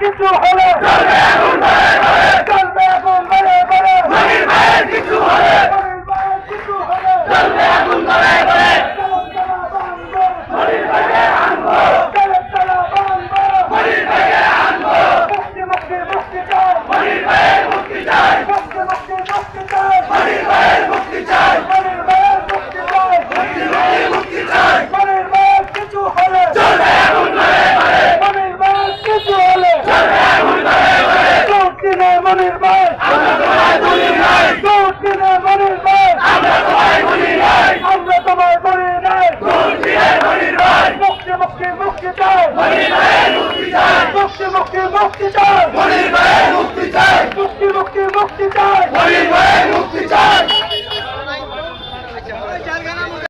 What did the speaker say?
কিছু হলে চলবে আগুন ধরে ধরে মনির ভাইয়ের কিছু হলে কিছু হলে চলবে আগুন ধরে ধরে মনির ভাইকে আনবো মনির ভাইকে আনবো মুক্তি মুক্তি মুক্তি চাই মনির ভাইয়ের মুক্তি চাই মুক্তি মুক্তি মুক্তি চাই মনির ভাইয়ের মুক্তি চাই মনির ভাইয়ের মুক্তি চাই মুক্তি মুক্তি মুক্তি চাই মনির ভাইয়ের কিছু হলে চলবে আগুন ধরে ধরে মনির ভাইয়ের কিছু হলে চলবে আগুন ধরে ধরে চৌকিনে মনির ভাই আমরা তোমায় ভুলি নাই চৌকিনে মনির ভাই আমরা তোমায় ভুলি নাই আমরা তোমায় ভুলি নাই চৌকিনে মনির ভাই মুক্তি মুক্তি মুক্তি চাই মনির ভাইয়ের মুক্তি চাই মুক্তি মুক্তি মুক্তি চাই মনির ভাইয়ের মুক্তি চাই মুক্তি মুক্তি মুক্তি চাই মনির ভাইয়ের মুক্তি চাই